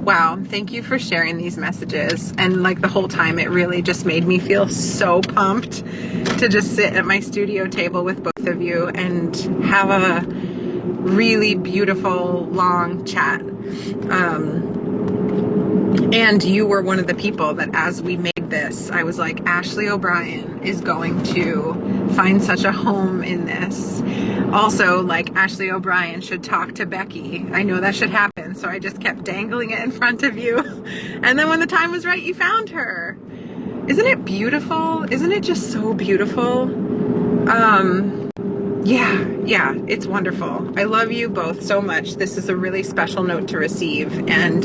Wow, thank you for sharing these messages. And like the whole time, it really just made me feel so pumped to just sit at my studio table with both of you and have a really beautiful, long chat. And you were one of the people that as we made this, I was like, Ashley O'Brien is going to find such a home in this. Also, like, Ashley O'Brien should talk to Becky. I know that should happen, so I just kept dangling it in front of you. And then when the time was right, you found her. Isn't it beautiful? Isn't it just so beautiful? Yeah, it's wonderful. I love you both so much. This is a really special note to receive, and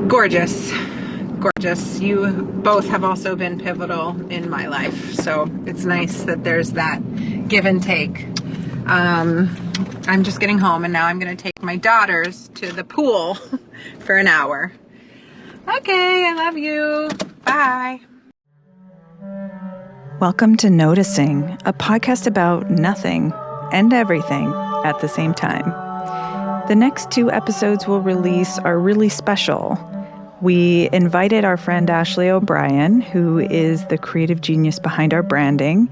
gorgeous. You both have also been pivotal in my life, so it's nice that there's that give and take. I'm just getting home, and now I'm going to take my daughters to the pool for an hour. Okay, I love you. Bye. Welcome to Noticing, a podcast about nothing and everything at the same time. The next 2 episodes we'll release are really special. We invited our friend Ashley O'Brien, who is the creative genius behind our branding,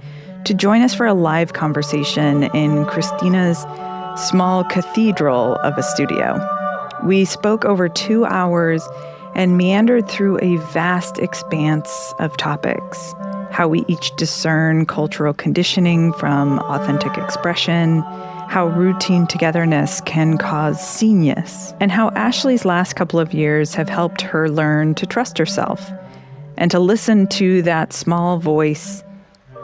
to join us for a live conversation in Christina's small cathedral of a studio. We spoke over 2 hours and meandered through a vast expanse of topics. How we each discern cultural conditioning from authentic expression, how routine togetherness can cause scenius, and how Ashley's last couple of years have helped her learn to trust herself and to listen to that small voice,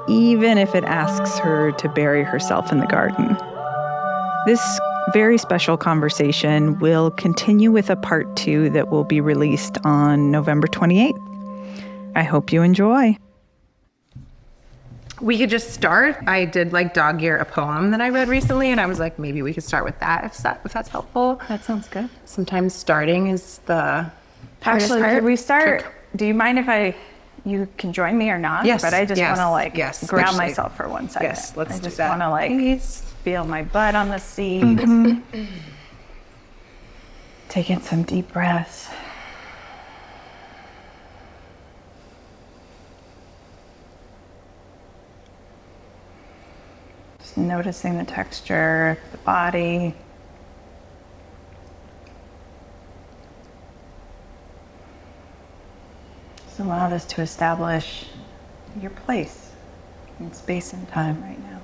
even if it asks her to bury herself in the garden. This very special conversation will continue with a part 2 that will be released on November 28th. I hope you enjoy. We could just start. I did like dog ear a poem that I read recently, and I was like, maybe we could start with that if that's helpful. That sounds good. Sometimes starting is the Actually, could we start? Trick. Do you mind if you can join me or not? Yes. But I just want to ground actually. myself for 1 second. Yes, let's do that. I just want to feel my butt on the seat. Mm-hmm. Take in some deep breaths. Just noticing the texture of the body. Just allow this to establish your place in space and time right now.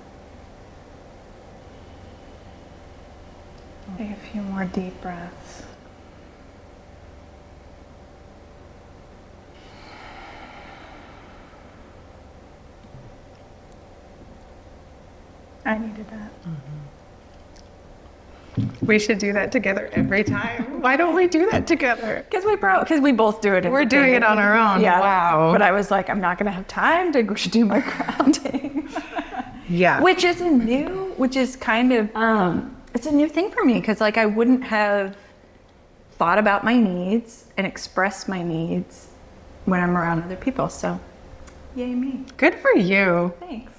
Take a few more deep breaths. I needed that. Mm-hmm. We should do that together every time. Why don't we do that together? Because we both do it. We're doing it on our own. Yeah. Wow. But I was like, I'm not going to have time to do my grounding. Yeah. Which is kind of, it's a new thing for me because like I wouldn't have thought about my needs and expressed my needs when I'm around other people. So, yay me. Good for you. Thanks.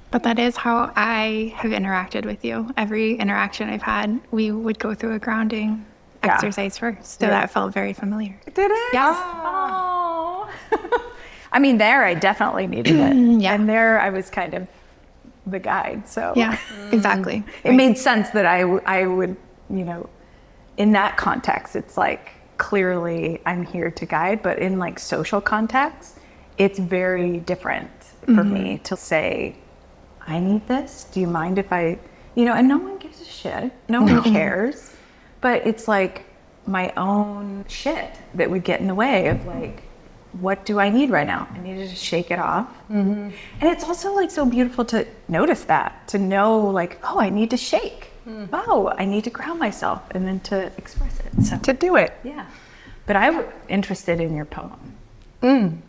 But that is how I have interacted with you. Every interaction I've had, we would go through a grounding exercise first. So that felt very familiar. Did it? Yes. Oh. I mean, there I definitely needed it. Yeah. And there I was kind of the guide. So yeah, exactly. It made sense that I would, in that context, it's like clearly I'm here to guide. But in like social context, it's very different for me to say, I need this. Do you mind if I, and no one gives a shit. No one cares. But it's like my own shit that would get in the way of like, what do I need right now? I need to just shake it off. Mm-hmm. And it's also like so beautiful to notice that, to know like, oh, I need to shake. Oh, I need to ground myself, and then to express it. So, to do it. Yeah. But I'm interested in your poem.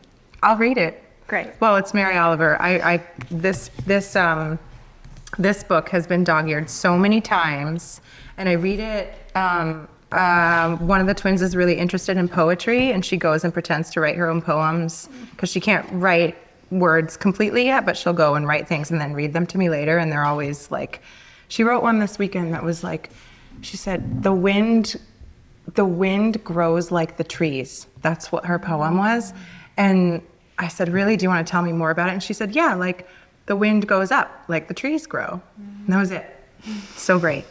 I'll read it. Great. Well, it's Mary Oliver. This book has been dog-eared so many times, and I read it. One of the twins is really interested in poetry, and she goes and pretends to write her own poems because she can't write words completely yet, but she'll go and write things and then read them to me later, and they're always like, she wrote one this weekend that was like, she said, the wind the wind grows like the trees. That's what her poem was. And I said, really, do you want to tell me more about it? And she said, yeah, like the wind goes up like the trees grow. And that was it. So great.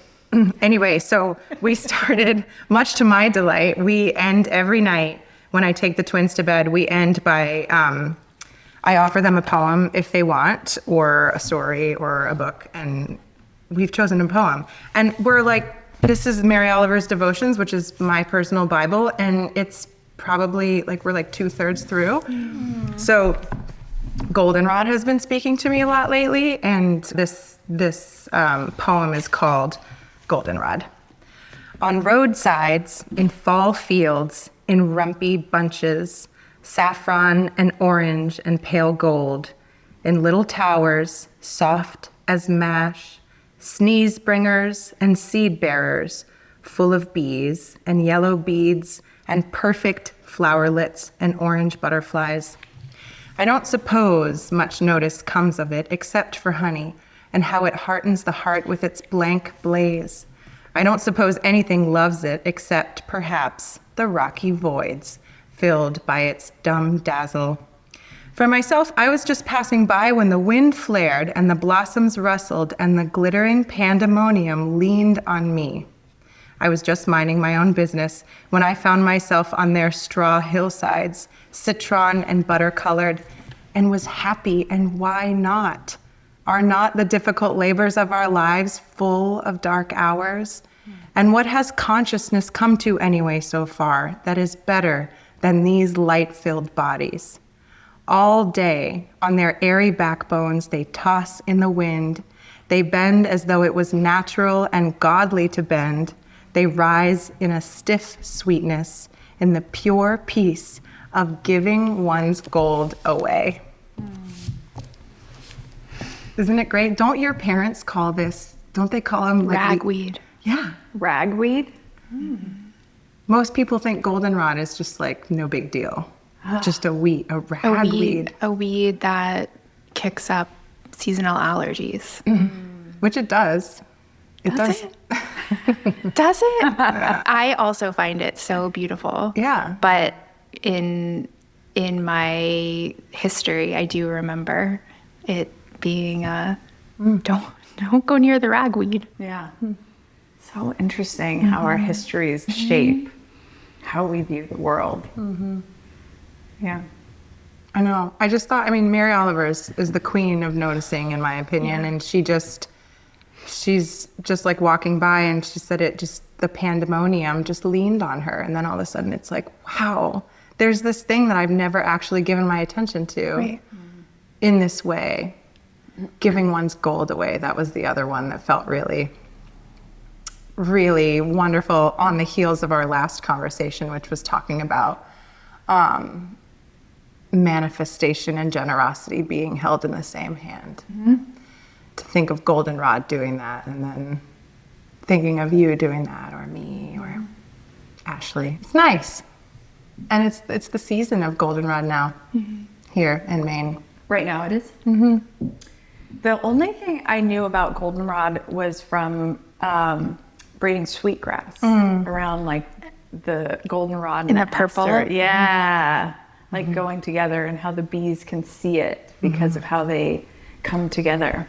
Anyway, so we started, much to my delight, we end every night when I take the twins to bed, we end by, I offer them a poem if they want, or a story or a book, and we've chosen a poem. And we're like, this is Mary Oliver's Devotions, which is my personal Bible, and it's probably like, we're like 2/3 through. So Goldenrod has been speaking to me a lot lately, and this poem is called Goldenrod. On roadsides, in fall fields, in rumpy bunches, saffron and orange and pale gold, in little towers, soft as mash, sneeze bringers and seed bearers, full of bees and yellow beads and perfect flowerlets and orange butterflies. I don't suppose much notice comes of it except for honey and how it heartens the heart with its blank blaze. I don't suppose anything loves it except, perhaps, the rocky voids filled by its dumb dazzle. For myself, I was just passing by when the wind flared and the blossoms rustled and the glittering pandemonium leaned on me. I was just minding my own business when I found myself on their straw hillsides, citron and butter-colored, and was happy, and why not? Are not the difficult labors of our lives full of dark hours? And what has consciousness come to anyway so far that is better than these light-filled bodies? All day, on their airy backbones, they toss in the wind. They bend as though it was natural and godly to bend. They rise in a stiff sweetness, in the pure peace of giving one's gold away. Isn't it great? Don't your parents call this, don't they call them like Ragweed. Yeah. Ragweed? Most people think goldenrod is just like no big deal. Just a ragweed. A weed that kicks up seasonal allergies. Which it does. It does. Does it? I also find it so beautiful. Yeah. But in my history, I do remember it being don't go near the ragweed. Yeah. So interesting how our histories shape how we view the world. Yeah. I know. I just thought, I mean, Mary Oliver is the queen of noticing, in my opinion. And she's just like walking by, and she said the pandemonium just leaned on her. And then all of a sudden it's like, wow, there's this thing that I've never actually given my attention to in this way. Giving one's gold away. That was the other one that felt really, really wonderful on the heels of our last conversation, which was talking about manifestation and generosity being held in the same hand. To think of Goldenrod doing that, and then thinking of you doing that, or me, or Ashley. It's nice. And it's the season of Goldenrod now here in Maine. Right now it is? The only thing I knew about goldenrod was from breeding sweetgrass around like the goldenrod In the purple? aster. Yeah. Like going together, and how the bees can see it because of how they come together.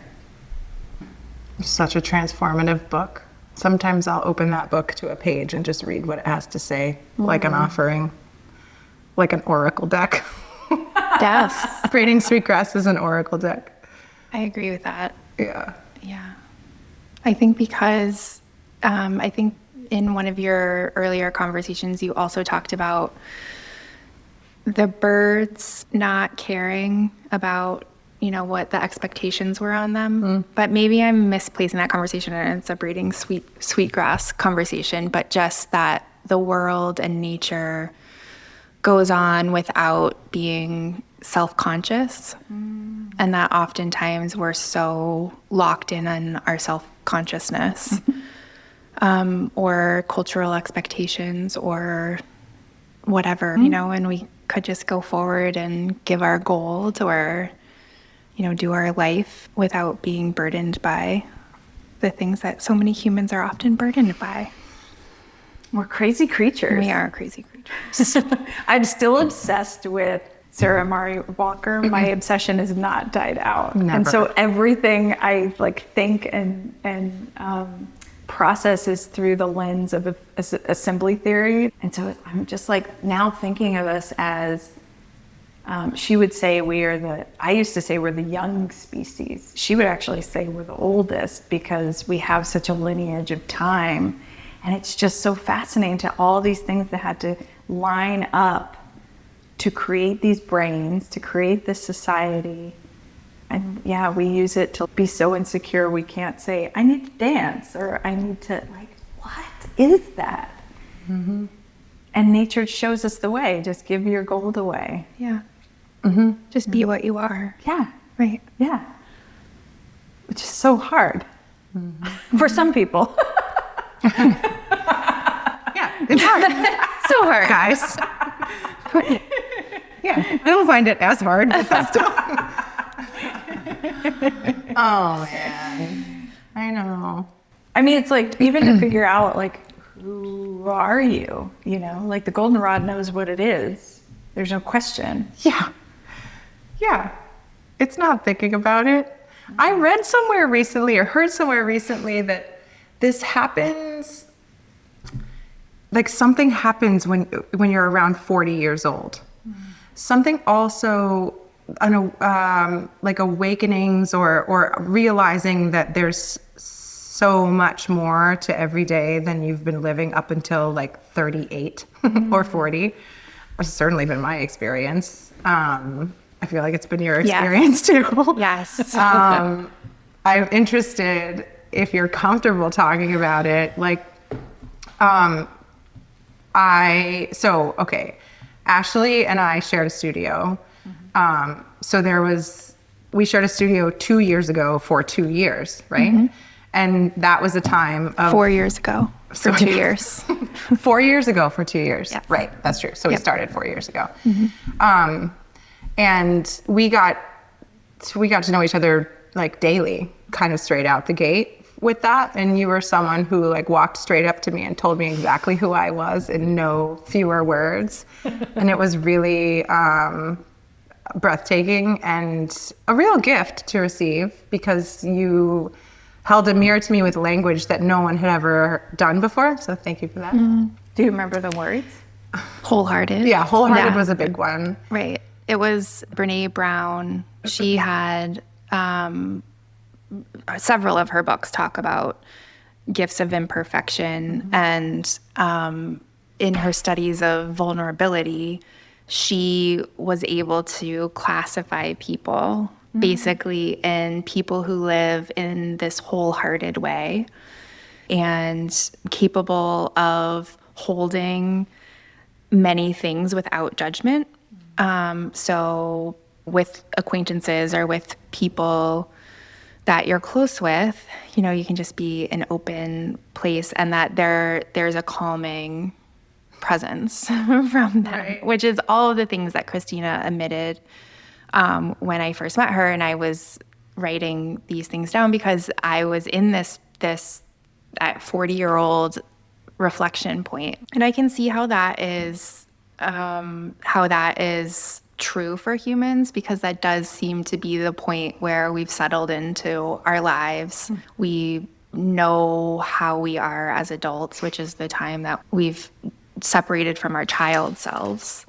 Such a transformative book. Sometimes I'll open that book to a page and just read what it has to say, like an offering, like an oracle deck. Yes. Breeding sweetgrass is an oracle deck. I agree with that. Yeah. Yeah. I think because I think in one of your earlier conversations, you also talked about the birds not caring about, what the expectations were on them. But maybe I'm misplacing that conversation, and it's a breeding sweetgrass conversation, but just that the world and nature goes on without being self-conscious, and that oftentimes we're so locked in on our self-consciousness or cultural expectations or whatever, and we could just go forward and give our gold or, do our life without being burdened by the things that so many humans are often burdened by. We're crazy creatures. We are crazy creatures. I'm still obsessed with Sarah Mari Walker. My obsession has not died out. Never. And so everything I think and process is through the lens of assembly theory. And so I'm just now thinking of us as, she would say I used to say we're the young species. She would actually say we're the oldest because we have such a lineage of time. And it's just so fascinating to all these things that had to line up to create these brains, to create this society. And yeah, we use it to be so insecure we can't say, I need to dance, or I need to, what is that? Mm-hmm. And nature shows us the way. Just give your gold away. Yeah. Mm-hmm. Just be what you are. Yeah. Right. Yeah. Which is so hard for some people. Yeah, it's hard. So hard. Guys. Yeah, I don't find it as hard. Oh, man. I know. I mean, it's even to figure out, who are you? The goldenrod knows what it is. There's no question. Yeah. Yeah. It's not thinking about it. I read somewhere recently or heard somewhere recently that this happens, something happens when you're around 40 years old. Something also, awakenings or realizing that there's so much more to every day than you've been living up until 38 or 40. It's certainly been my experience. I feel like it's been your experience too. Yes. I'm interested if you're comfortable talking about it. Ashley and I shared a studio. We shared a studio 2 years ago for 2 years, right? Mm-hmm. And that was a time of 4 years ago for 2 years. 4 years ago for 2 years. Yes. Right, that's true. So we started 4 years ago. Mm-hmm. And we got to know each other daily, kind of straight out the gate with that. And you were someone who walked straight up to me and told me exactly who I was in no fewer words. And it was really breathtaking and a real gift to receive, because you held a mirror to me with language that no one had ever done before. So thank you for that. Mm-hmm. Do you remember the words? Wholehearted. Yeah, wholehearted was a big one. Right. It was Brene Brown. She had several of her books talk about gifts of imperfection. And in her studies of vulnerability, she was able to classify people basically in people who live in this wholehearted way and capable of holding many things without judgment. So with acquaintances or with people that you're close with, you can just be an open place, and that there's a calming presence from them, right. Which is all of the things that Christina admitted when I first met her, and I was writing these things down because I was in this at 40-year-old reflection point, and I can see how that is true for humans, because that does seem to be the point where we've settled into our lives. We know how we are as adults, which is the time that we've separated from our child selves.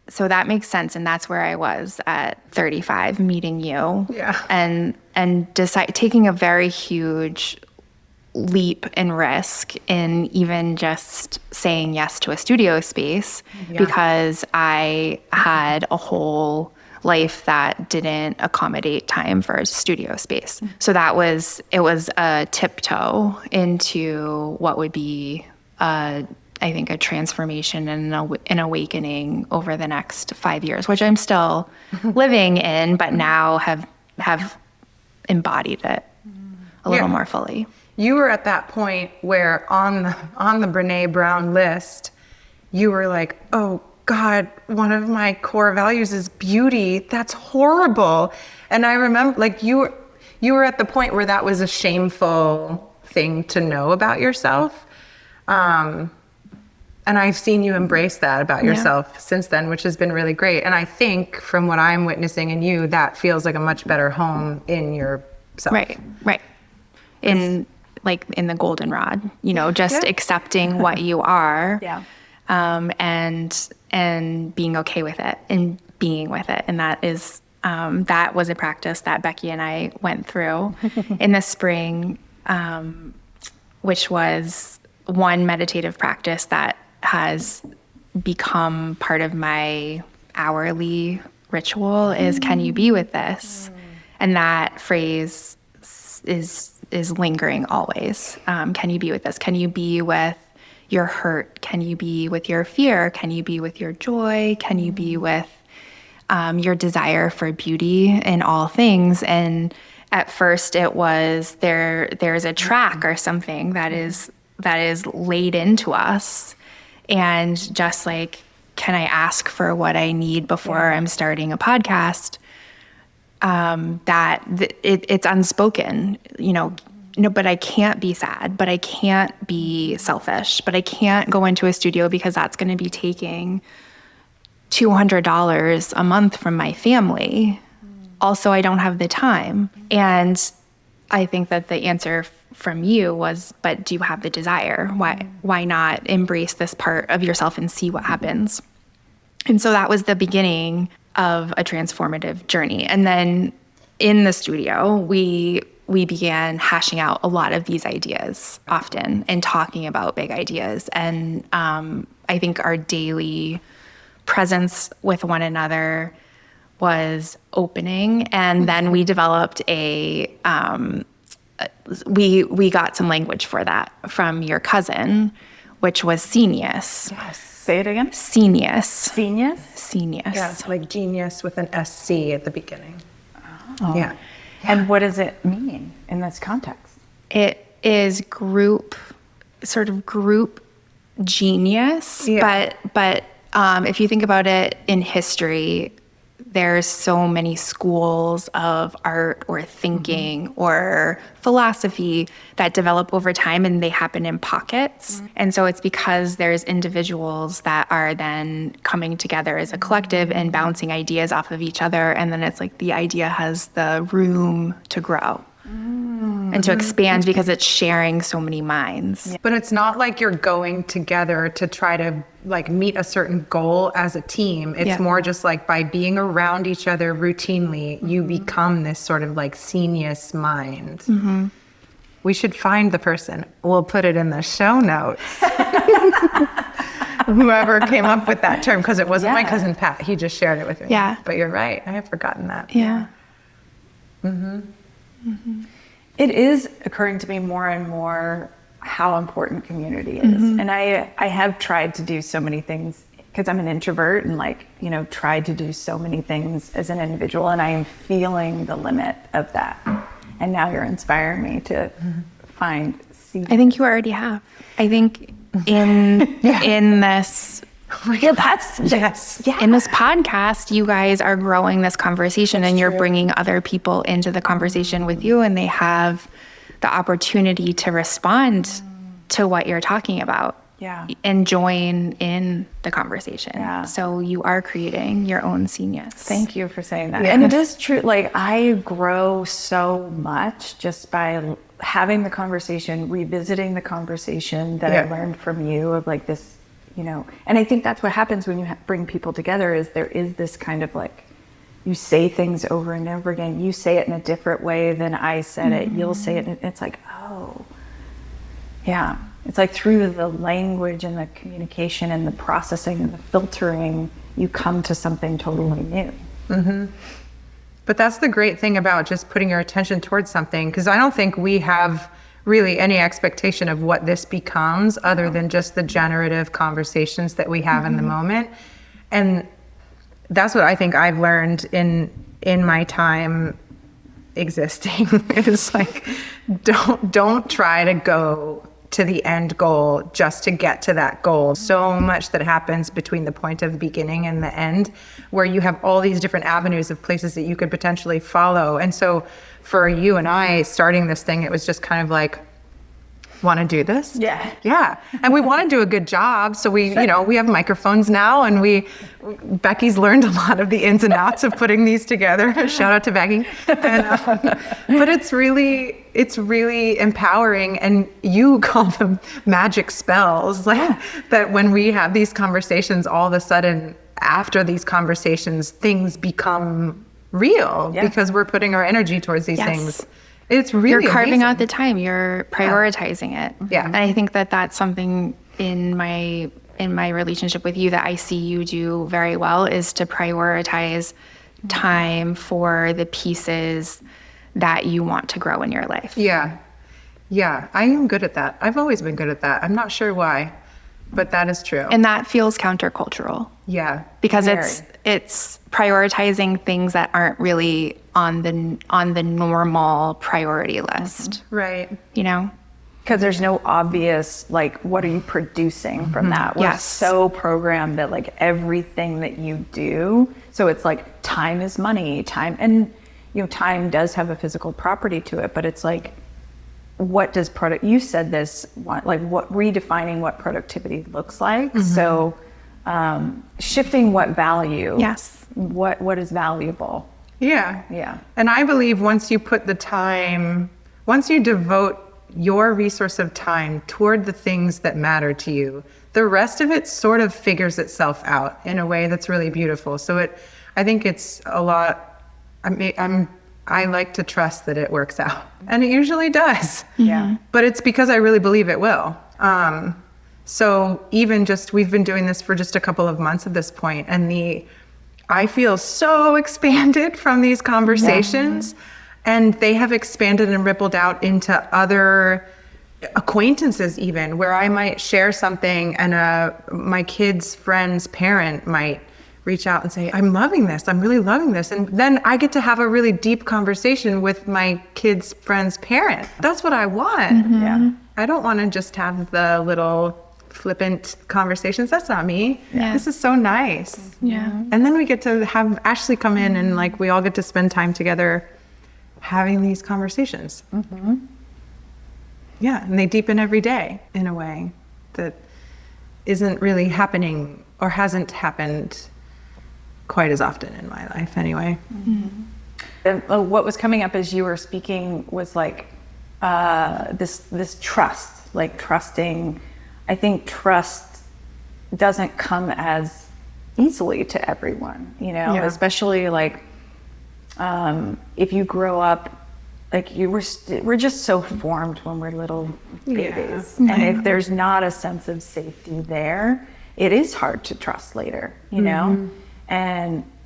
So that makes sense, and that's where I was at 35, meeting you, and taking a very huge leap and risk in even just saying yes to a studio space, because I had a whole life that didn't accommodate time for a studio space. So it was a tiptoe into what would be I think a transformation and an awakening over the next 5 years, which I'm still living in, but now have embodied it a little more fully. You were at that point where on the Brene Brown list, you were like, oh God, one of my core values is beauty. That's horrible. And I remember you were at the point where that was a shameful thing to know about yourself. And I've seen you embrace that about yourself since then, which has been really great. And I think from what I'm witnessing in you, that feels like a much better home in yourself. Right. In the goldenrod, just accepting what you are. And being okay with it and being with it. And that is, that was a practice that Becky and I went through in the spring, which was one meditative practice that has become part of my hourly ritual is, can you be with this? And that phrase is lingering always. Can you be with this? Can you be with your hurt? Can you be with your fear? Can you be with your joy? Can you be with your desire for beauty in all things? And at first it was there's a track or something that is laid into us. And just like, can I ask for what I need before I'm starting a podcast? It's unspoken, but I can't be sad, but I can't be selfish, but I can't go into a studio because that's going to be taking $200 a month from my family. Also, I don't have the time. And I think that the answer from you was, but do you have the desire? Why not embrace this part of yourself and see what happens? And so that was the beginning of a transformative journey. And then in the studio, we began hashing out a lot of these ideas often and talking about big ideas. And I think our daily presence with one another was opening. And then we developed we got some language for that from your cousin, which was scenius. Yes. Say it again. Scenius. Scenius? Scenius. Yeah, it's like genius with an SC at the beginning. Oh. Yeah. And what does it mean in this context? It is group genius. Yeah. But if you think about it in history, there's so many schools of art or thinking or philosophy that develop over time, and they happen in pockets. And so it's because there's individuals that are then coming together as a collective and bouncing ideas off of each other. And then it's like the idea has the room to grow and to expand because it's sharing so many minds. But it's not like you're going together to try to like meet a certain goal as a team. It's more just like by being around each other routinely, you become this sort of like scenius mind. We should find the person. We'll put it in the show notes. Whoever came up with that term, because it wasn't my cousin Pat. He just shared it with me. Yeah. But you're right. I have forgotten that. Yeah. It is occurring to me more and more how important community is. And I have tried to do so many things because I'm an introvert and tried to do so many things as an individual, and I am feeling the limit of that. And now you're inspiring me to find. I think you already have. I think in this in this podcast, you guys are growing this conversation. That's and you're bringing other people into the conversation with you, and they have the opportunity to respond to what you're talking about and join in the conversation. So you are creating your own scenius. Thank you for saying that. And it is true. I grow so much just by having the conversation, revisiting the conversation that I learned from you of this, and I think that's what happens when you bring people together is there is this kind of you say things over and over again. You say it in a different way than I said it. You'll say it. And it's it's through the language and the communication and the processing and the filtering, you come to something totally new. But that's the great thing about just putting your attention towards something, because I don't think we have really any expectation of what this becomes other than just the generative conversations that we have in the moment. And that's what I think I've learned in my time existing. It's don't try to go to the end goal just to get to that goal. So much that happens between the point of the beginning and the end, where you have all these different avenues of places that you could potentially follow. And so for you and I starting this thing, it was just kind of want to do this? Yeah. Yeah. And we want to do a good job. So we, we have microphones now, and Becky's learned a lot of the ins and outs of putting these together. Shout out to Becky. But it's really empowering. And you call them magic spells, like that when we have these conversations, all of a sudden after these conversations, things become real because we're putting our energy towards these things. It's really You're carving amazing. out the time. You're prioritizing it. Yeah. And I think that that's something in my relationship with you that I see you do very well, is to prioritize time for the pieces that you want to grow in your life. Yeah. Yeah. I am good at that. I've always been good at that. I'm not sure why, but that is true. And that feels countercultural. Yeah. Because it's prioritizing things that aren't really on the normal priority list. Right. Because there's no obvious, like, what are you producing from that? We're so programmed that, like, everything that you do, so it's like time is money, time does have a physical property to it, but it's like, what does you said this, redefining what productivity looks like. So shifting what value, what is valuable. Yeah. And I believe once you devote your resource of time toward the things that matter to you, the rest of it sort of figures itself out in a way that's really beautiful. So I think it's a lot, I like to trust that it works out, and it usually does. Yeah. But it's because I really believe it will. So even we've been doing this for just a couple of months at this point, and I feel so expanded from these conversations, and they have expanded and rippled out into other acquaintances even, where I might share something and my kid's friend's parent might reach out and say, I'm loving this. I'm really loving this. And then I get to have a really deep conversation with my kid's friend's parent. That's what I want. Yeah. I don't want to just have the little flippant conversations. That's not me. Yeah. This is so nice. Yeah. And then we get to have Ashley come in, and like we all get to spend time together having these conversations. Yeah. And they deepen every day in a way that isn't really happening or hasn't happened quite as often in my life anyway. And what was coming up as you were speaking was like this trust, like trusting. I think trust doesn't come as easily to everyone, especially like if you grow up, like we're just so formed when we're little babies. And if there's not a sense of safety there, it is hard to trust later,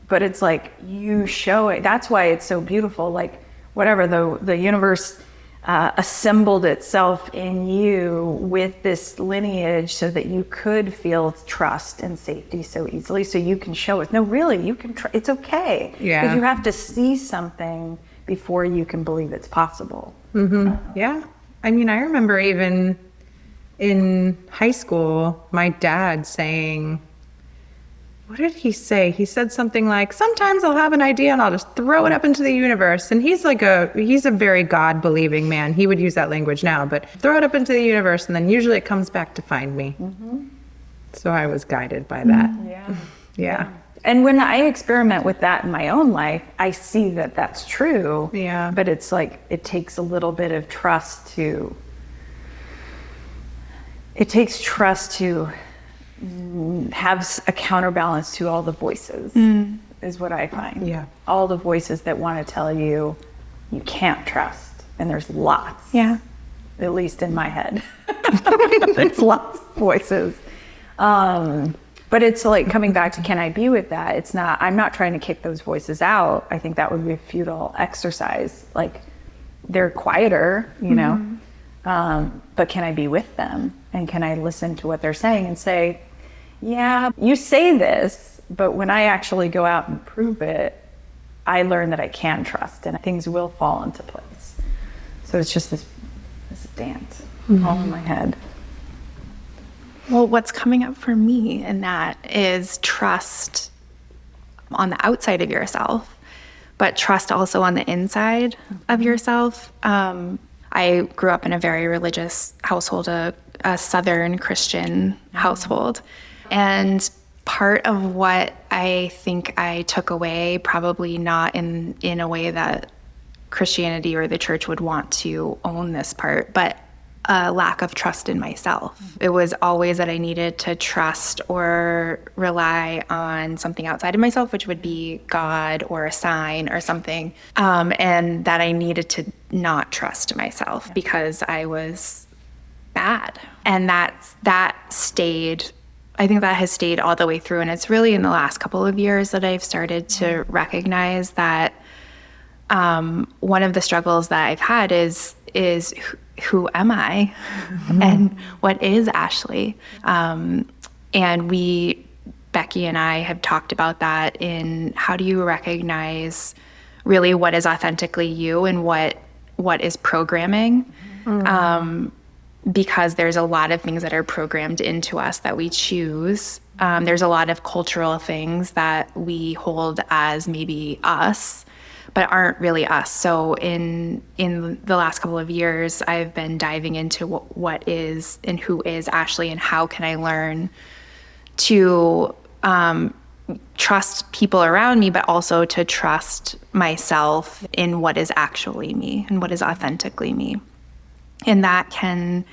but it's like you show it. That's why it's so beautiful. Like whatever the universe assembled itself in you with this lineage so that you could feel trust and safety so easily, so you can show it. No, really, you can. It's okay. Yeah. Because you have to see something before you can believe it's possible. Yeah. I mean, I remember even in high school, my dad saying, what did he say? He said something like, sometimes I'll have an idea and I'll just throw it up into the universe. And he's a very God-believing man. He would use that language now, but throw it up into the universe, and then usually it comes back to find me. So I was guided by that. Yeah. And when I experiment with that in my own life, I see that that's true. Yeah. But it's like, it takes a little bit of trust to have a counterbalance to all the voices, is what I find. Yeah. All the voices that want to tell you you can't trust. And there's lots. Yeah. At least in my head. There's lots of voices. But it's like coming back to, can I be with that? I'm not trying to kick those voices out. I think that would be a futile exercise. Like they're quieter, but can I be with them? And can I listen to what they're saying and say, yeah, you say this, but when I actually go out and prove it, I learn that I can trust and things will fall into place. So it's just this dance all in my head. Well, what's coming up for me in that is trust on the outside of yourself, but trust also on the inside of yourself. I grew up in a very religious household, a Southern Christian household. And part of what I think I took away, probably not in a way that Christianity or the church would want to own this part, but a lack of trust in myself. It was always that I needed to trust or rely on something outside of myself, which would be God or a sign or something, and that I needed to not trust myself because I was bad. And that stayed. I think that has stayed all the way through. And it's really in the last couple of years that I've started to recognize that one of the struggles that I've had is who am I and what is Ashley? And Becky and I have talked about that in how do you recognize really what is authentically you and what is programming? Because there's a lot of things that are programmed into us that we choose. There's a lot of cultural things that we hold as maybe us, but aren't really us. So in the last couple of years, I've been diving into what is and who is Ashley, and how can I learn to trust people around me, but also to trust myself in what is actually me and what is authentically me. And that can,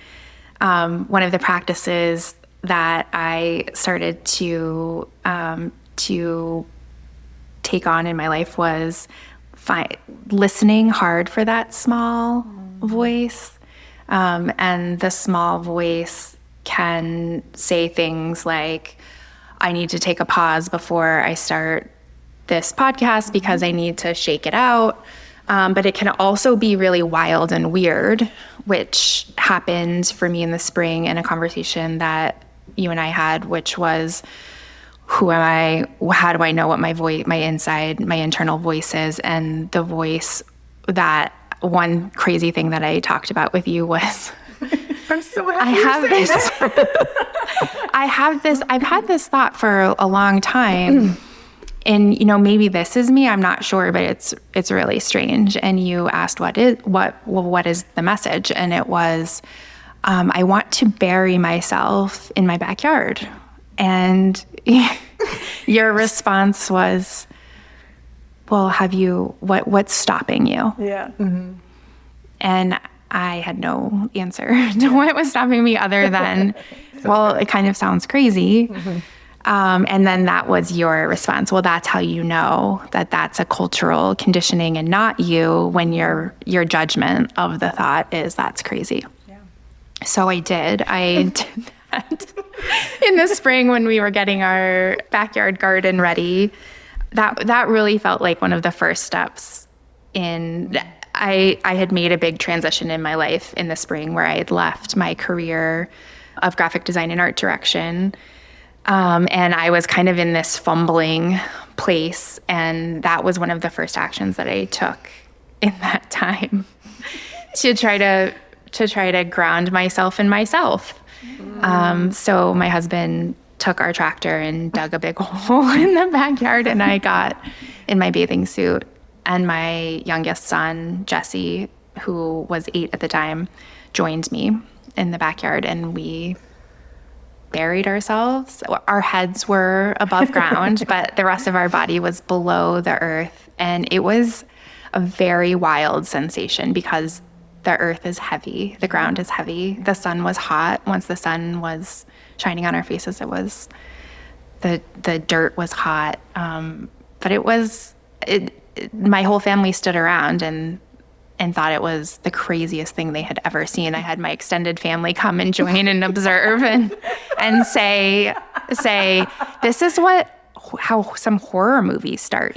one of the practices that I started to take on in my life was listening hard for that small voice. And the small voice can say things like, I need to take a pause before I start this podcast because I need to shake it out. But it can also be really wild and weird, which happened for me in the spring in a conversation that you and I had, which was, who am I? How do I know what my internal voice is? And the voice, that one crazy thing that I talked about with you was, I'm so happy I've had this thought for a long time. And, maybe this is me, I'm not sure, but it's really strange. And you asked, what is the message? And it was, I want to bury myself in my backyard. And your response was, well, what's stopping you? Yeah. Mm-hmm. And I had no answer to what was stopping me other than, well, it kind of sounds crazy. Mm-hmm. And then that was your response. Well, that's how you know that that's a cultural conditioning and not you, when your judgment of the thought is that's crazy. Yeah. So I did that in the spring when we were getting our backyard garden ready. That really felt like one of the first steps in. I had made a big transition in my life in the spring where I had left my career of graphic design and art direction. And I was kind of in this fumbling place. And that was one of the first actions that I took in that time to try to ground myself in myself. So my husband took our tractor and dug a big hole in the backyard, and I got in my bathing suit, and my youngest son, Jesse, who was 8 at the time, joined me in the backyard, and we buried ourselves. Our heads were above ground, but the rest of our body was below the earth. And it was a very wild sensation because the earth is heavy, the ground is heavy, the sun was hot. Once the sun was shining on our faces, it was, the dirt was hot. But my whole family stood around and thought it was the craziest thing they had ever seen. I had my extended family come and join and observe and say, this is how some horror movies start,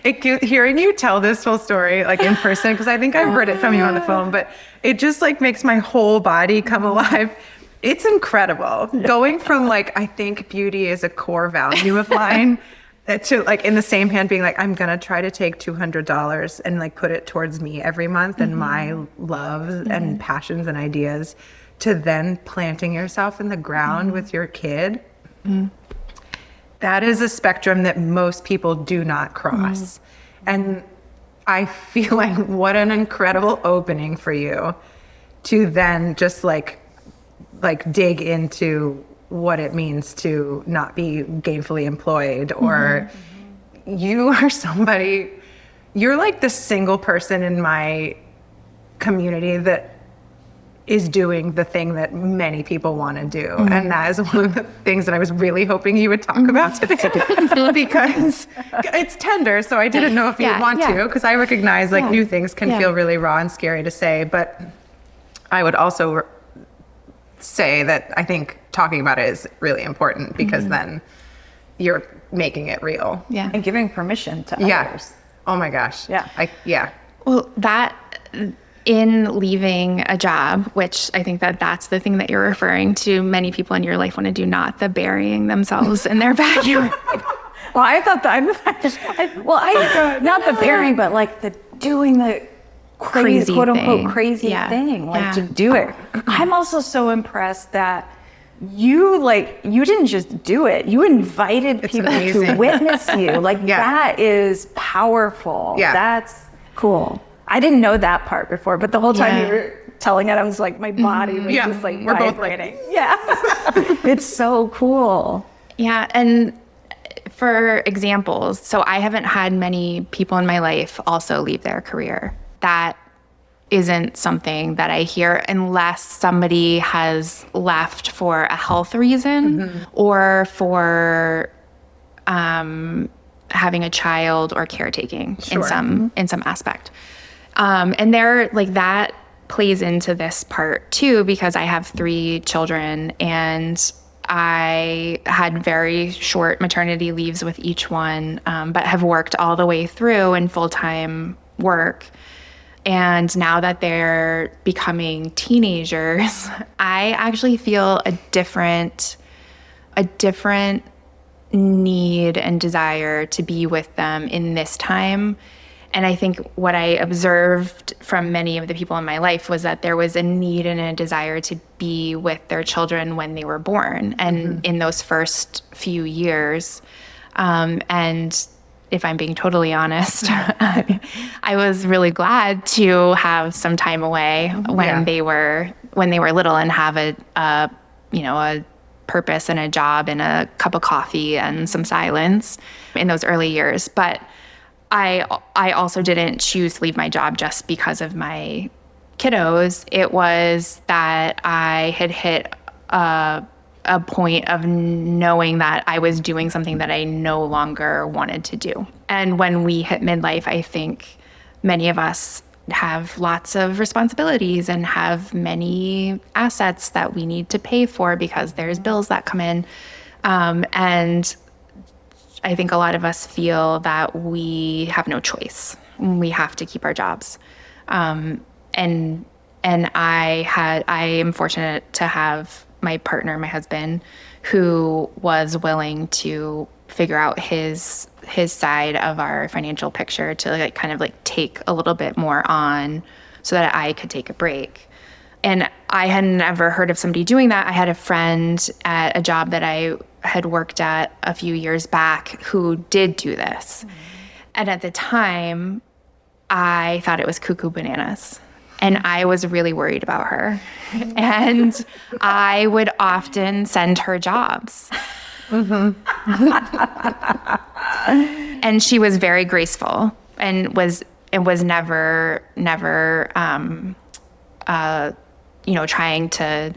Hearing you tell this whole story like in person, because I think I've heard it from you on the phone, but it just like makes my whole body come alive. It's incredible. Going from I think beauty is a core value of mine, to in the same hand being I'm gonna try to take $200 and put it towards me every month and my loves and passions and ideas, to then planting yourself in the ground with your kid. that is a spectrum that most people do not cross. And I feel like what an incredible opening for you to then just like dig into what it means to not be gainfully employed, or you are somebody, you're like the single person in my community that is doing the thing that many people want to do. And that is one of the things that I was really hoping you would talk about today because it's tender. So I didn't know if you'd want to, because I recognize like new things can feel really raw and scary to say, but I would also say that I think talking about it is really important because then you're making it real. Yeah. And giving permission to others. Oh my gosh. Yeah. Well, that in leaving a job, which I think that's the thing that you're referring to, many people in your life want to do, not the burying themselves in their backyard. Well, I thought not the burying, but like the doing the crazy quote unquote crazy thing, like to do it. I'm also so impressed that you didn't just do it. You invited people to witness you. Like that is powerful. Yeah. That's cool. I didn't know that part before, but the whole time you were telling it, I was like, my body was just like we're vibrating. Both like, it's so cool. Yeah. And for examples, so I haven't had many people in my life also leave their career. That isn't something that I hear unless somebody has left for a health reason or for having a child or caretaking in some aspect. And there, like, that plays into this part too, because I have 3 children and I had very short maternity leaves with each one, but have worked all the way through in full-time work. And now that they're becoming teenagers, I actually feel a different need and desire to be with them in this time. And I think what I observed from many of the people in my life was that there was a need and a desire to be with their children when they were born and in those first few years. And if I'm being totally honest, I was really glad to have some time away when they were little and have a purpose and a job and a cup of coffee and some silence in those early years. But I also didn't choose to leave my job just because of my kiddos. It was that I had hit a point of knowing that I was doing something that I no longer wanted to do. And when we hit midlife, I think many of us have lots of responsibilities and have many assets that we need to pay for because there's bills that come in. And I think a lot of us feel that we have no choice. We have to keep our jobs. And I am fortunate to have my partner, my husband, who was willing to figure out his side of our financial picture to take a little bit more on so that I could take a break. And I had never heard of somebody doing that. I had a friend at a job that I had worked at a few years back who did do this. And at the time, I thought it was cuckoo bananas. And I was really worried about her. And I would often send her jobs. And she was very graceful and was never trying to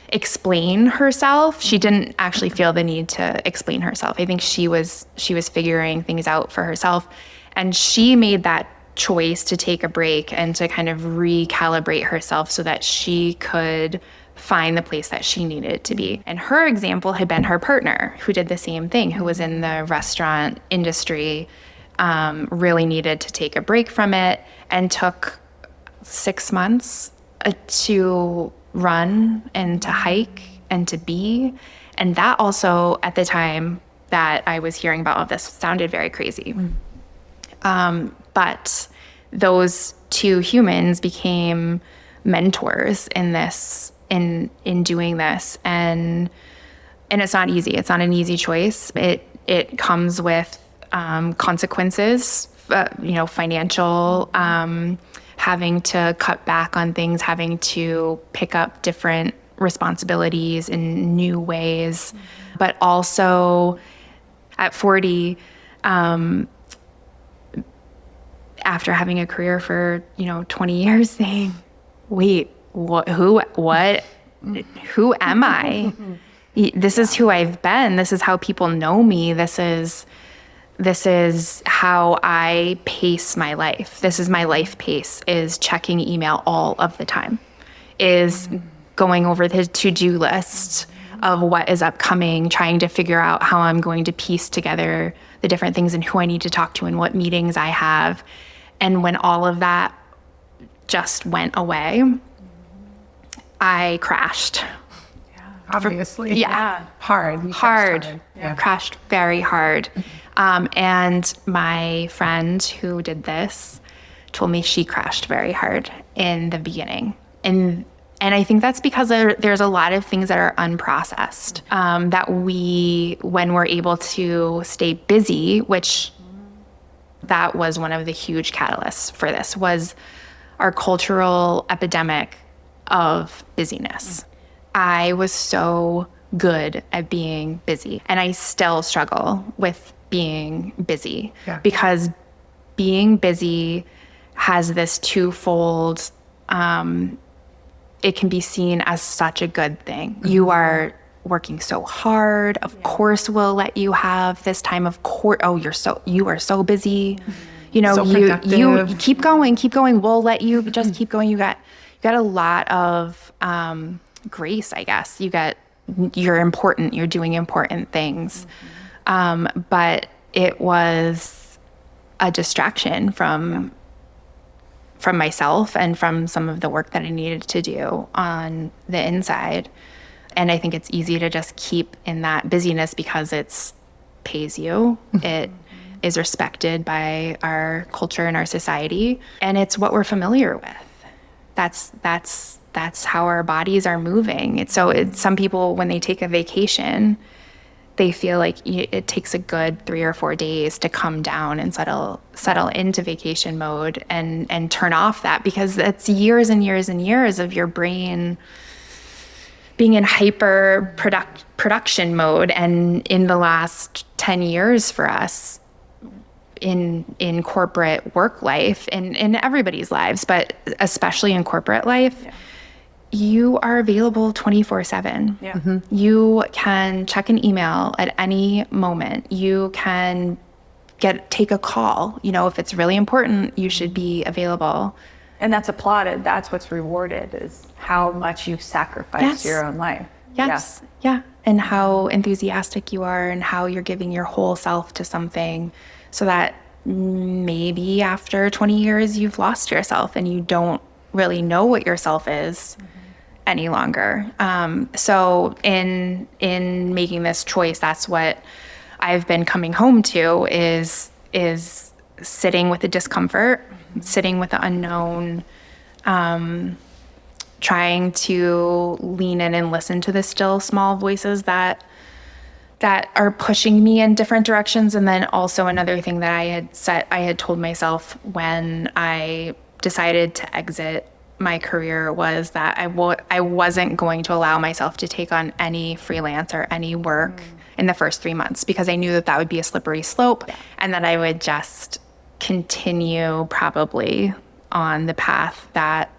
explain herself. She didn't actually feel the need to explain herself. I think she was figuring things out for herself. And she made that choice to take a break and to kind of recalibrate herself so that she could find the place that she needed to be. And her example had been her partner, who did the same thing, who was in the restaurant industry, really needed to take a break from it and took 6 months to run and to hike and to be. And that also, at the time that I was hearing about all of this, sounded very crazy. But those 2 humans became mentors in this, in doing this. And it's not easy. It's not an easy choice. It It comes with consequences, financial, having to cut back on things, having to pick up different responsibilities in new ways, but also at 40, after having a career for 20 years, saying, wait, who am I? This is who I've been. This is how people know me. This is how I pace my life. This is my life pace, is checking email all of the time, is going over the to-do list of what is upcoming, trying to figure out how I'm going to piece together the different things and who I need to talk to and what meetings I have. And when all of that just went away, I crashed. Obviously. Yeah. Hard. Hard. Yeah. Crashed very hard. And my friend who did this told me she crashed very hard in the beginning. And I think that's because there's a lot of things that are unprocessed, that when we're able to stay busy, which that was one of the huge catalysts for this, was our cultural epidemic of busyness. I was so good at being busy, and I still struggle with being busy, because being busy has this twofold, it can be seen as such a good thing. You are working so hard. Of course, we'll let you have this time of court. Oh, you are so busy. So you keep going. We'll let you just keep going. You got a lot of grace, I guess. You're important. You're doing important things. But it was a distraction from myself and from some of the work that I needed to do on the inside. And I think it's easy to just keep in that busyness because it pays you. It is respected by our culture and our society, and it's what we're familiar with. That's how our bodies are moving. Some people, when they take a vacation, they feel like it takes a good 3 or 4 days to come down and settle into vacation mode and turn off that, because it's years and years and years of your brain being in hyper production mode. And in the last 10 years for us in corporate work life and in everybody's lives, but especially in corporate life, you are available 24/7. Yeah. Mm-hmm. You can check an email at any moment. You can take a call. If it's really important, you should be available. And that's applauded. That's what's rewarded, is how much you sacrifice your own life. Yes. Yeah. And how enthusiastic you are and how you're giving your whole self to something, so that maybe after 20 years, you've lost yourself and you don't really know what yourself is any longer. So in making this choice, that's what I've been coming home to, is sitting with the discomfort, sitting with the unknown, trying to lean in and listen to the still small voices that are pushing me in different directions. And then also another thing that I had told myself when I decided to exit my career was that I wasn't going to allow myself to take on any freelance or any work in the first 3 months, because I knew that would be a slippery slope, and that I would just continue probably on the path that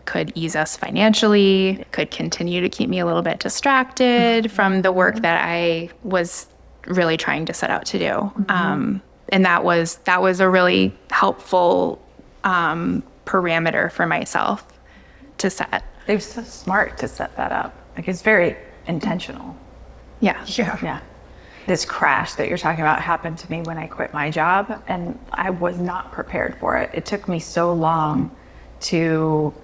could ease us financially, could continue to keep me a little bit distracted from the work that I was really trying to set out to do. And that was a really helpful parameter for myself to set. They were so smart to set that up. Like, it's very intentional. Yeah. Yeah. This crash that you're talking about happened to me when I quit my job, and I was not prepared for it. It took me so long to,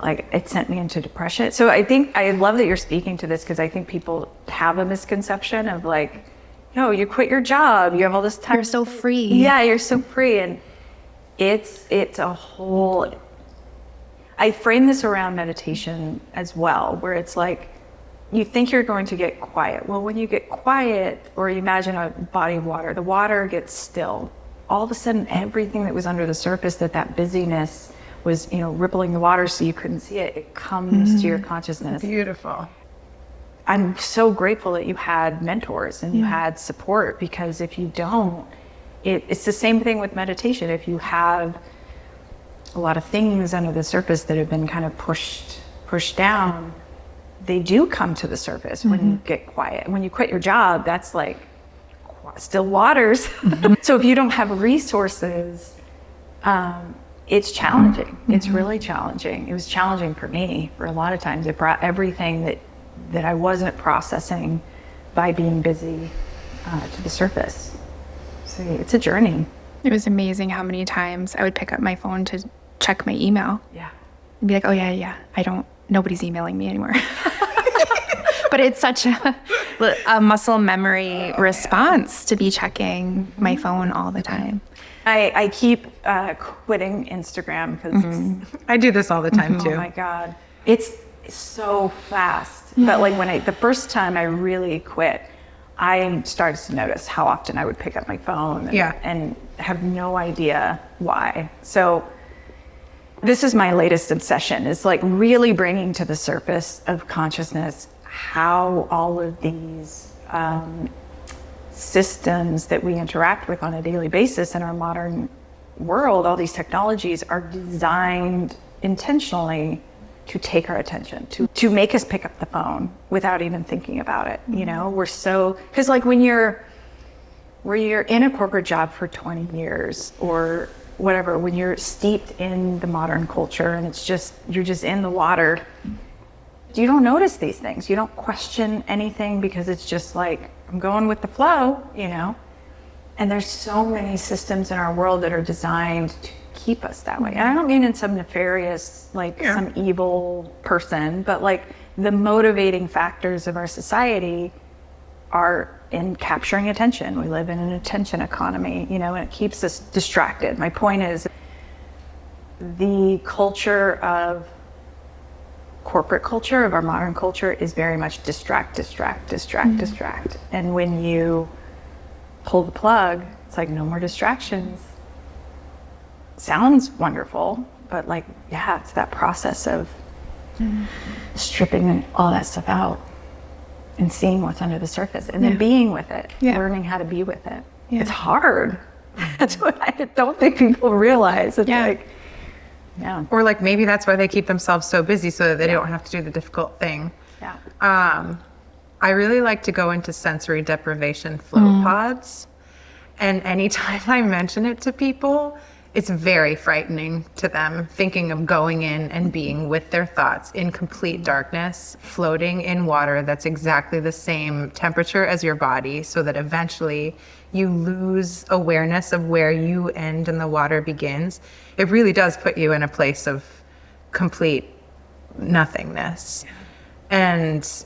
it sent me into depression. So I love that you're speaking to this, because I think people have a misconception of you quit your job, you have all this time. You're so free. Yeah, you're so free. And it's a whole, I frame this around meditation as well, where it's you think you're going to get quiet. Well, when you get quiet, or you imagine a body of water, the water gets still. All of a sudden, everything that was under the surface, that busyness was, rippling the water so you couldn't see it, it comes to your consciousness. Beautiful. I'm so grateful that you had mentors and you had support, because if you don't, it's the same thing with meditation. If you have a lot of things under the surface that have been kind of pushed down, they do come to the surface when you get quiet. When you quit your job, that's like still waters. So if you don't have resources, it's challenging. It's really challenging. It was challenging for me for a lot of times. It brought everything that I wasn't processing by being busy to the surface. So it's a journey. It was amazing how many times I would pick up my phone to check my email. Yeah. And be like, oh yeah, nobody's emailing me anymore. But it's such a muscle memory response to be checking my phone all the time. I keep quitting Instagram because I do this all the time too. Oh my God. It's so fast. But like the first time I really quit, I started to notice how often I would pick up my phone and have no idea why. So this is my latest obsession. It's like really bringing to the surface of consciousness how all of these systems that we interact with on a daily basis in our modern world, all these technologies are designed intentionally to take our attention, to make us pick up the phone without even thinking about it. We're so, because like when you're in a corporate job for 20 years or whatever, when you're steeped in the modern culture and you're just in the water, you don't notice these things. You don't question anything because it's just like, I'm going with the flow, And there's so many systems in our world that are designed to keep us that way. And I don't mean in some nefarious, some evil person, but like the motivating factors of our society are in capturing attention. We live in an attention economy, and it keeps us distracted. My point is the corporate culture of our modern culture is very much distract. And when you pull the plug, it's like no more distractions. Sounds wonderful, but it's that process of stripping all that stuff out and seeing what's under the surface and then being with it, learning how to be with it. It's hard. That's what I don't think people realize. It's Or maybe that's why they keep themselves so busy so that they don't have to do the difficult thing. I really like to go into sensory deprivation flow pods. And anytime I mention it to people, it's very frightening to them, thinking of going in and being with their thoughts in complete darkness, floating in water that's exactly the same temperature as your body, so that eventually you lose awareness of where you end and the water begins. It really does put you in a place of complete nothingness. And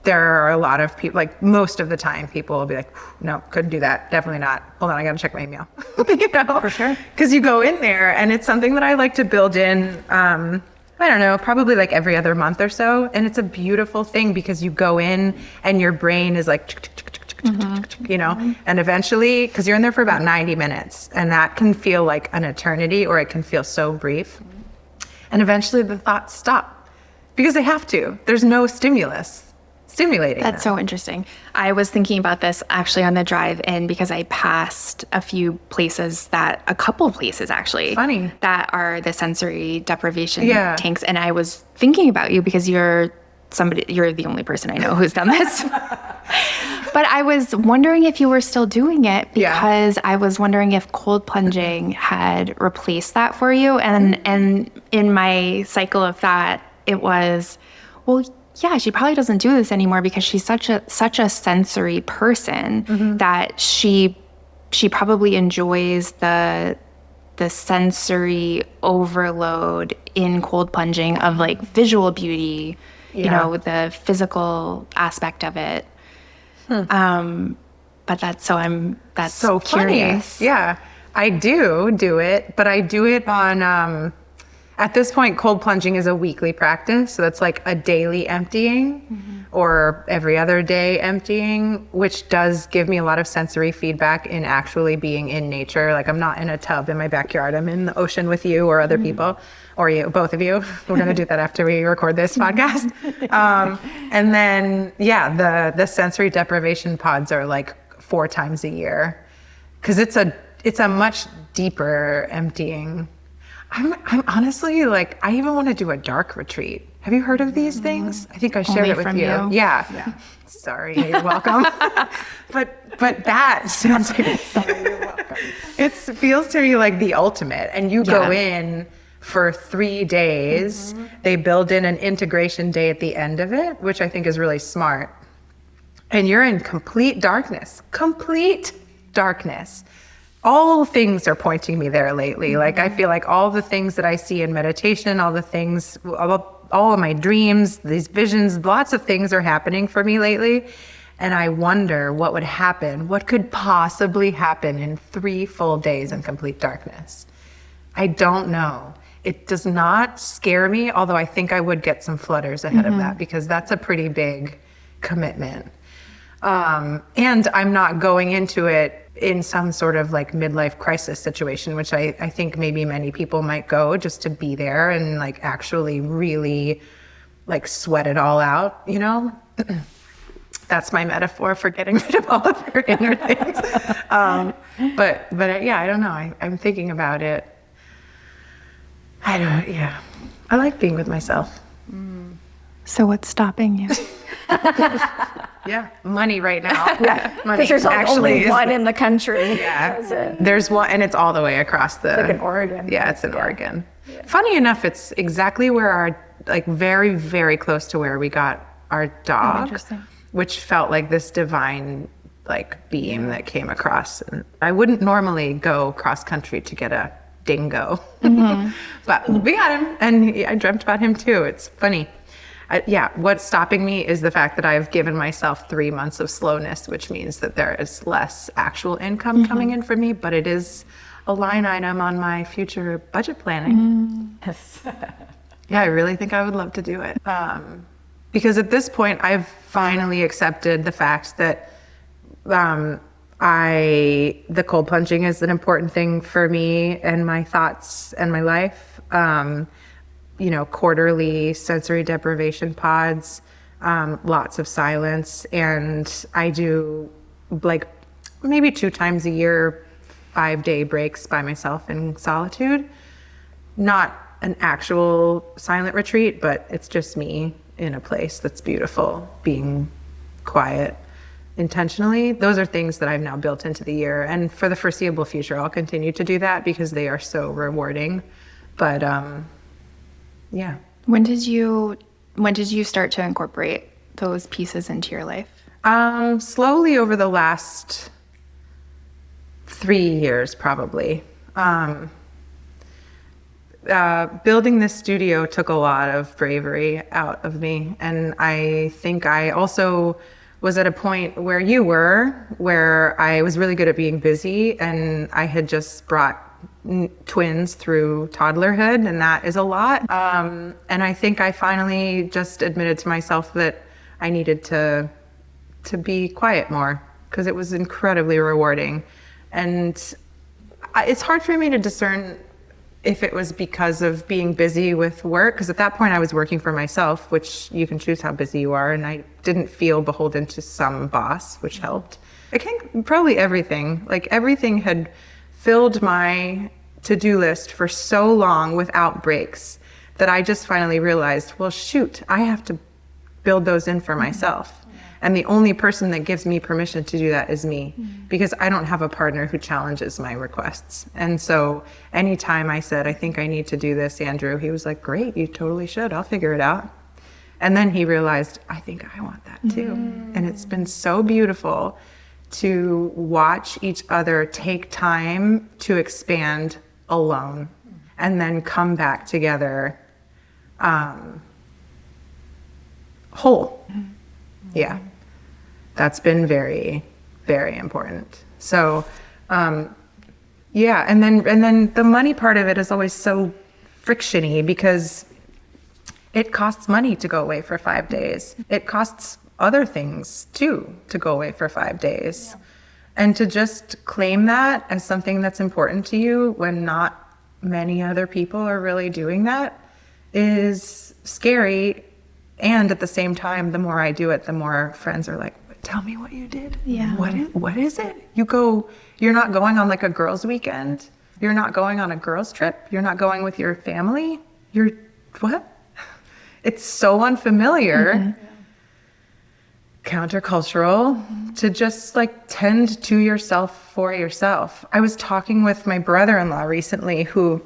there are a lot of people, most of the time, people will be like, no, couldn't do that. Definitely not. Hold on, I got to check my email. For sure. Because you go in there, and it's something that I like to build in, I don't know, probably every other month or so. And it's a beautiful thing because you go in and your brain is and eventually, because you're in there for about 90 minutes, and that can feel like an eternity, or it can feel so brief. And eventually the thoughts stop because they have to. There's no stimulating That's so interesting. I was thinking about this actually on the drive in because I passed a couple places actually. Funny. That are the sensory deprivation tanks. And I was thinking about you because you're the only person I know who's done this. But I was wondering if you were still doing it because I was wondering if cold plunging had replaced that for you. And in my cycle of thought, it was, well, yeah, she probably doesn't do this anymore because she's such a sensory person that she probably enjoys the sensory overload in cold plunging of visual beauty, the physical aspect of it. But that's so curious. Funny. Yeah, I do it, but I do it on At this point, cold plunging is a weekly practice. So that's like a daily emptying or every other day emptying, which does give me a lot of sensory feedback in actually being in nature. Like I'm not in a tub in my backyard. I'm in the ocean with you or other people, or you, both of you. We're going to do that after we record this podcast. And then, yeah, the sensory deprivation pods are like 4 times a year because it's a much deeper emptying. I'm honestly like, I even want to do a dark retreat. Have you heard of these things? I think I shared it with you. Yeah. Sorry, you're welcome. but that sounds like, sorry, you're welcome. It feels to me like the ultimate. And you go in for 3 days. They build in an integration day at the end of it, which I think is really smart. And you're in complete darkness. All things are pointing me there lately. Like I feel like all the things that I see in meditation, all of my dreams, these visions, lots of things are happening for me lately. And I wonder what would happen, what could possibly happen in 3 full days in complete darkness. I don't know. It does not scare me, although I think I would get some flutters ahead of that because that's a pretty big commitment. And I'm not going into it in some sort of like midlife crisis situation, which I think maybe many people might go just to be there and like actually really like sweat it all out, you know? That's my metaphor for getting rid of all of your inner things. But yeah, I don't know. I'm thinking about it. I like being with myself. So what's stopping you? Yeah, money right now. Because there's only one in the country. Yeah, there's one, and it's all the way across the. It's like in Oregon. Yeah, it's in Oregon. Yeah. Funny enough, it's exactly where like very, very close to where we got our dog, which felt like this divine like beam that came across. And I wouldn't normally go cross country to get a dingo, but we got him, and I dreamt about him too. It's funny. What's stopping me is the fact that I've given myself 3 months of slowness, which means that there is less actual income coming in for me, but it is a line item on my future budget planning. Yes. Yeah, I really think I would love to do it. Because at this point, I've finally accepted the fact that the cold plunging is an important thing for me and my thoughts and my life. Quarterly sensory deprivation pods, lots of silence. And I do like maybe 2 times a year, 5-day breaks by myself in solitude. Not an actual silent retreat, but it's just me in a place that's beautiful, being quiet intentionally. Those are things that I've now built into the year. And for the foreseeable future, I'll continue to do that because they are so rewarding. But, yeah. When did you start to incorporate those pieces into your life? Slowly over the last 3 years, probably. Building this studio took a lot of bravery out of me. And I think I also was at a point where you were, where I was really good at being busy, and I had just brought twins through toddlerhood, and that is a lot. And I think I finally just admitted to myself that I needed to be quiet more because it was incredibly rewarding. And it's hard for me to discern if it was because of being busy with work, because at that point I was working for myself, which you can choose how busy you are, and I didn't feel beholden to some boss, which helped. I think probably everything. Like everything had filled my to-do list for so long without breaks that I just finally realized, well, shoot, I have to build those in for myself. And the only person that gives me permission to do that is me, because I don't have a partner who challenges my requests. And so anytime I said, I think I need to do this, Andrew, he was like, great, you totally should. I'll figure it out. And then he realized, I think I want that too. And it's been so beautiful to watch each other take time to expand alone and then come back together whole. Yeah, that's been very, very important. So, and then the money part of it is always so frictiony because it costs money to go away for 5 days. It costs other things too to go away for 5 days. And to just claim that as something that's important to you when not many other people are really doing that is scary. And at the same time, the more I do it, the more friends are like, tell me what you did. Yeah. What is it? You're not going on like a girls' weekend. You're not going on a girls' trip. You're not going with your family. What? It's so unfamiliar, countercultural, to just like tend to yourself for yourself. I was talking with my brother-in-law recently who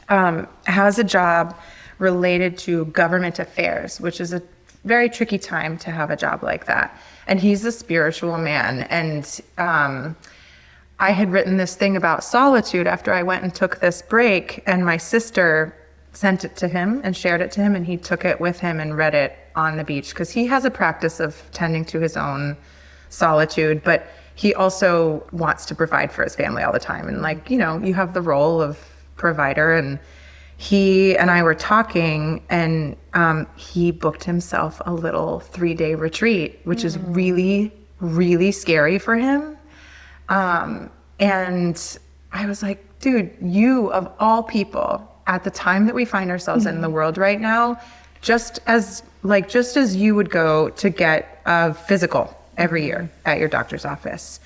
has a job related to government affairs, which is a very tricky time to have a job like that. And he's a spiritual man. And I had written this thing about solitude after I went and took this break, and my sister sent it to him and shared it to him, and he took it with him and read it on the beach because he has a practice of tending to his own solitude, but he also wants to provide for his family all the time. And like, you know, you have the role of provider, and he and I were talking, and he booked himself a little 3-day retreat, which is really, really scary for him. And I was like, dude, you of all people, at the time that we find ourselves in the world right now, just as you would go to get a physical every year at your doctor's office,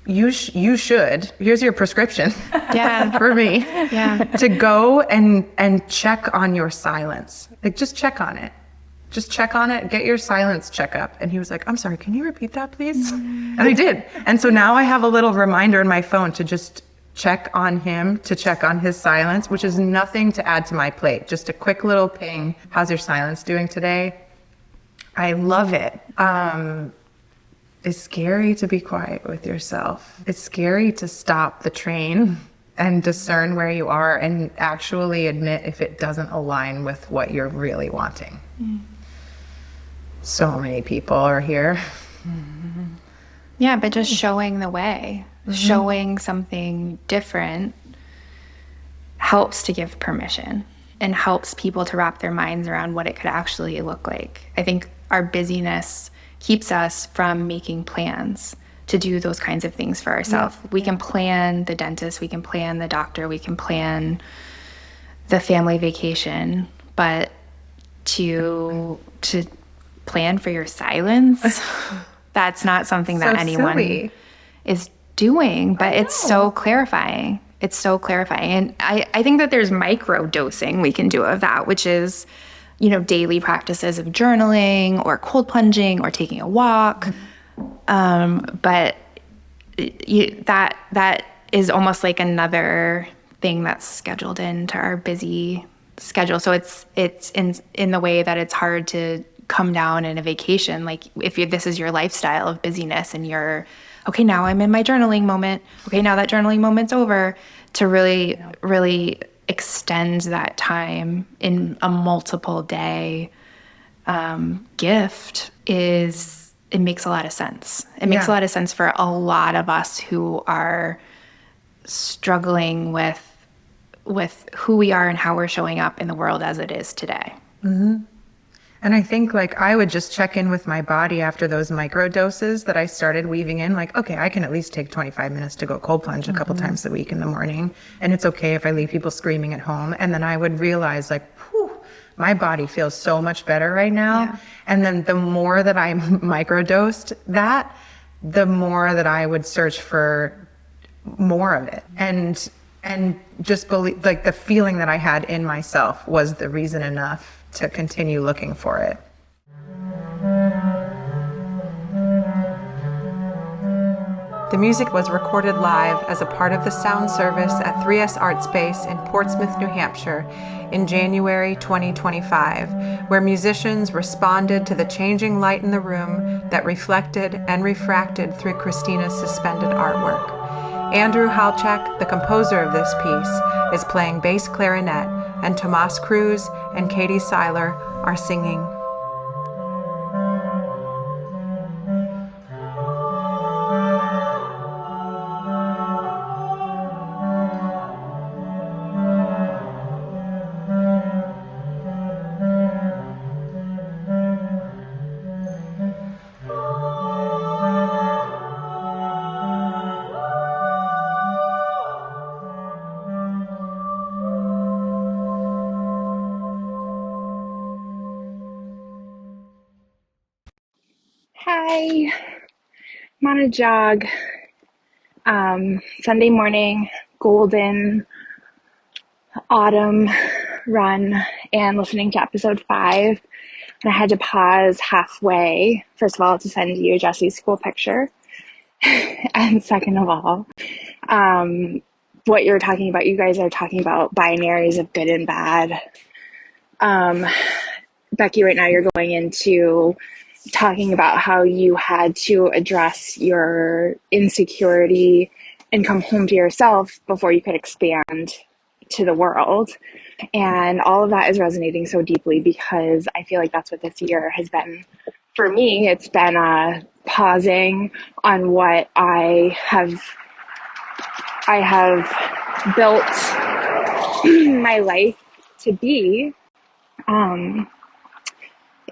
you should, here's your prescription for me, to go and check on your silence. Like, just check on it. Just check on it, get your silence checkup. And he was like, I'm sorry, can you repeat that, please? And I did. And so now I have a little reminder in my phone to just check on him, to check on his silence, which is nothing to add to my plate. Just a quick little ping. How's your silence doing today? I love it. It's scary to be quiet with yourself. It's scary to stop the train and discern where you are and actually admit if it doesn't align with what you're really wanting. So many people are here. Yeah, but just showing the way, showing something different helps to give permission and helps people to wrap their minds around what it could actually look like. I think our busyness keeps us from making plans to do those kinds of things for ourselves. We can plan the dentist, we can plan the doctor, we can plan the family vacation, but to plan for your silence, that's not something that anyone is doing, but it's so clarifying. It's so clarifying. And I think that there's micro dosing we can do of that, which is, you know, daily practices of journaling or cold plunging or taking a walk. But that is almost like another thing that's scheduled into our busy schedule. So it's in the way that it's hard to come down in a vacation. Like if this is your lifestyle of busyness and you're, okay, now I'm in my journaling moment. Okay, now that journaling moment's over, to really, really extend that time in a multiple day gift it makes a lot of sense. It makes a lot of sense for a lot of us who are struggling with who we are and how we're showing up in the world as it is today. And I think like I would just check in with my body after those micro doses that I started weaving in, like, okay, I can at least take 25 minutes to go cold plunge a couple times a week in the morning. And it's okay if I leave people screaming at home. And then I would realize like, whew, my body feels so much better right now. Yeah. And then the more that I microdosed that, the more that I would search for more of it. And just believe, like the feeling that I had in myself was the reason enough to continue looking for it. The music was recorded live as a part of the sound service at 3S Art Space in Portsmouth, New Hampshire in January 2025, where musicians responded to the changing light in the room that reflected and refracted through Christina's suspended artwork. Andrew Halchak, the composer of this piece, is playing bass clarinet, and Tomas Cruz and Katie Seiler are singing. Hi, I'm on a jog. Sunday morning, golden autumn run, and listening to episode 5. And I had to pause halfway, first of all, to send you Jesse's school picture. And second of all, what you're talking about, you guys are talking about binaries of good and bad. Becky, right now you're going into talking about how you had to address your insecurity and come home to yourself before you could expand to the world. And all of that is resonating so deeply because I feel like that's what this year has been for me. It's been pausing on what I have built my life to be.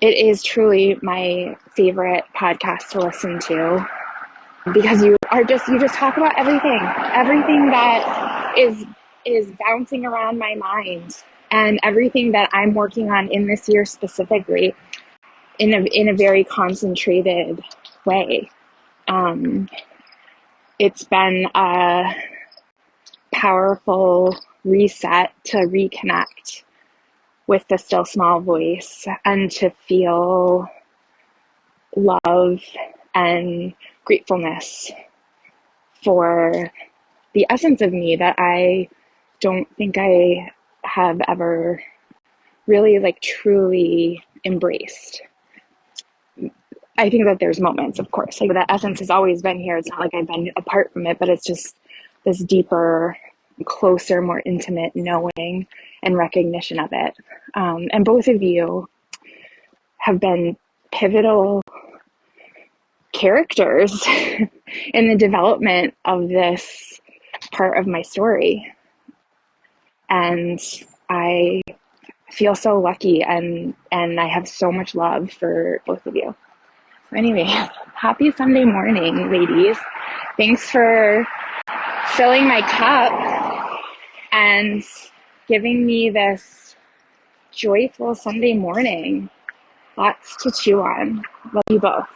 It is truly my favorite podcast to listen to because you just talk about everything that is bouncing around my mind and everything that I'm working on in this year specifically in a very concentrated way. It's been a powerful reset to reconnect with the still small voice and to feel love and gratefulness for the essence of me that I don't think I have ever really truly embraced. I think that there's moments, of course, that essence has always been here. It's not like I've been apart from it, but it's just this deeper, closer, more intimate knowing and recognition of it. And both of you have been pivotal characters in the development of this part of my story. And I feel so lucky and I have so much love for both of you. So anyway, happy Sunday morning, ladies. Thanks for filling my cup and giving me this joyful Sunday morning. Lots to chew on. Love you both.